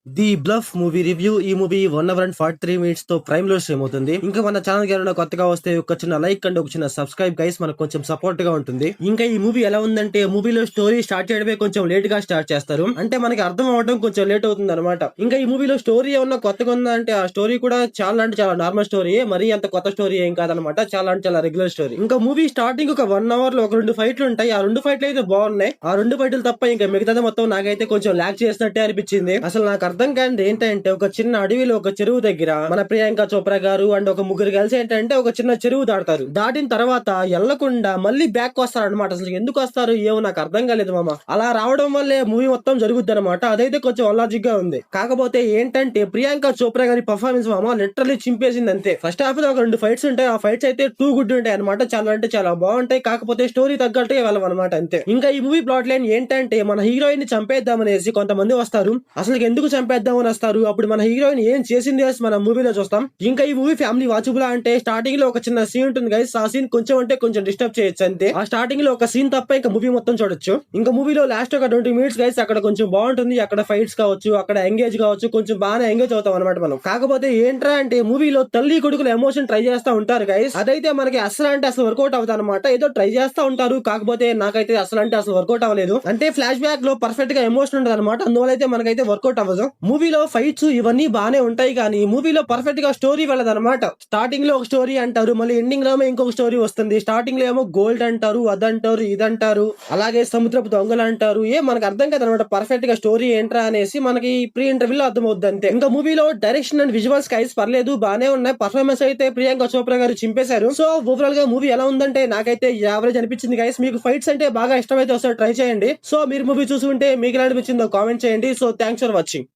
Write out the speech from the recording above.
The bluff movie review. ఈ movie 1 hour and 43 minutes తో prime లో స్ట్రీమ్ అవుతుంది. ఇంకా మన ఛానల్ కి కొత్తగా వస్తే ఒక చిన్న లైక్ అండ్ ఒక చిన్న సబ్స్క్రైబ్ గైస్, మనకు కొంచెం సపోర్ట్ గా ఉంటుంది. ఇంకా ఈ మూవీ ఎలా ఉందంటే, మూవీలో స్టోరీ స్టార్ట్ చేయడమే కొంచెం లేట్ గా స్టార్ట్ చేస్తారు. అంటే మనకి అర్థం అవడం కొంచెం లేట్ అవుతుంది అనమాట. ఇంకా ఈ మూవీలో స్టోరీ ఏమన్నా కొత్తగా ఉందా అంటే, ఆ స్టోరీ కూడా చాలా అంటే చాలా నార్మల్ స్టోరీ, మరీ అంత కొత్త స్టోరీ ఏం కాదనమాట. చాలా అంటే చాలా రెగ్యులర్ స్టోరీ. ఇంకా మూవీ స్టార్టింగ్ ఒక 1 hour లో ఒక 2 ఫైట్లు ఉంటాయి. ఆ 2 ఫైట్లు అయితే బాగున్నాయి. ఆ 2 ఫైట్లు తప్ప ఇంకా మిగతాది మొత్తం నాకైతే కొంచెం ల్యాక్ చేసినట్టే అనిపించింది. అసలు నాకు అర్థం కానిది ఏంటంటే, ఒక చిన్న అడవిలో ఒక చెరువు దగ్గర మన ప్రియాంక చోప్రా గారు అండ్ ఒక ముగ్గురు కలిసి ఏంటంటే ఒక చిన్న చెరువు దాడతారు. దాటిన తర్వాత ఎల్లకుండా మళ్ళీ బ్యాక్ వస్తారు అనమాట. అసలు ఎందుకు వస్తారు ఏమో నాకు అర్థం కాలేదు మామ. అలా రావడం వల్లే మూవీ మొత్తం జరుగుద్ది అనమాట. అదైతే కొంచెం అల్లాజిక్ గా ఉంది. కాకపోతే ఏంటంటే, ప్రియాంక చోప్రా గారి పర్ఫార్మెన్స్ మామ లిటరల్లీ చింపేసింది అంతే. ఫస్ట్ హాఫ్ లో ఒక 2 ఫైట్స్ ఉంటాయి. ఆ ఫైట్స్ అయితే టూ గుడ్ ఉంటాయి అనమాట. చాలా అంటే చాలా బాగుంటాయి. కాకపోతే స్టోరీ తగ్గట్టే వెళ్ళమన్నమాట అంతే. ఇంకా ఈ మూవీ ప్లాట్ లైన్ ఏంటంటే, మన హీరోయిన్ ని చంపేద్దామనేసి కొంతమంది వస్తారు. అసలు ఎందుకు చంపేద్దామని వస్తారు, అప్పుడు మన హీరోయిన్ ఏం చేసింది అని మన మూవీలో చూస్తాం. ఇంకా ఈ మూవీ ఫ్యామిలీ వాచబుల్ అంటే, స్టార్టింగ్ లో ఒక చిన్న సీన్ ఉంటుంది గైస్. ఆ సీన్ కొంచెం అంటే కొంచెం డిస్టర్బ్ చేయొచ్చు అంతే. ఆ స్టార్టింగ్ లో ఒక సీన్ తప్ప ఇంకా మూవీ మొత్తం చూడొచ్చు. ఇంకా మూవీలో లాస్ట్ ఒక 20 minutes గైస్, అక్కడ కొంచెం బాగుంటుంది. అక్కడ ఫైట్స్ కావచ్చు, అక్కడ ఎంగేజ్ కావచ్చు, కొంచెం బాగా ఎంగేజ్ అవుతాం అనమాట మనం. కాకపోతే ఏంట్రా అంటే, మూవీలో తల్లి కొడుకుల ఎమోషన్ ట్రై చేస్తా ఉంటారు గైస్. అదైతే మనకి అసలు అంటే అసలు వర్కౌట్ అవుతుంది అనమాట. ఏదో ట్రై చేస్తా ఉంటారు, కాకపోతే నాకైతే అసలు అంటే అసలు వర్కౌట్ అవ్వలేదు. అంటే ఫ్లాష్ బ్యాక్ లో పర్ఫెక్ట్ గా ఎమోషన్ ఉంటుంది అనమాట. అందువల్ల అయితే మనకైతే వర్కౌట్ అవ్వదు. మూవీలో ఫైట్స్ ఇవన్నీ బానే ఉంటాయి, కానీ మూవీలో పర్ఫెక్ట్ గా స్టోరీ వెళ్ళదన్నమాట. స్టార్టింగ్ లో ఒక స్టోరీ అంటారు, మళ్ళీ ఎండింగ్ లో ఇంకొక స్టోరీ వస్తుంది. స్టార్టింగ్ లో ఏమో గోల్డ్ అంటారు, అదంటారు, ఇదంటారు, అలాగే సముద్రపు దొంగలు అంటారు. మనకు అర్థం కదనమాట పర్ఫెక్ట్ గా స్టోరీ ఏంట్రా అనేసి మనకి ప్రీ ఇంటర్వ్యూలో అర్థం అవుద్ది అంతే. ఇంకా మూవీలో డైరెక్షన్ అండ్ విజువల్స్ గైస్ పర్లేదు, బానే ఉన్నాయి. పర్ఫార్మెన్స్ అయితే ప్రియాంక చోప్రా గారు చింపేశారు. సో ఓవరాల్ గా మూవీ ఎలా ఉందంటే, నాకైతే యావరేజ్ అనిపించింది గైస్. మీకు ఫైట్స్ అంటే బాగా ఇష్టమైతే ఒకసారి ట్రై చేయండి. సో మీరు మూవీ చూసుకుంటే మీకు ఎలా అనిపించిందో కామెంట్ చేయండి. So thanks for watching.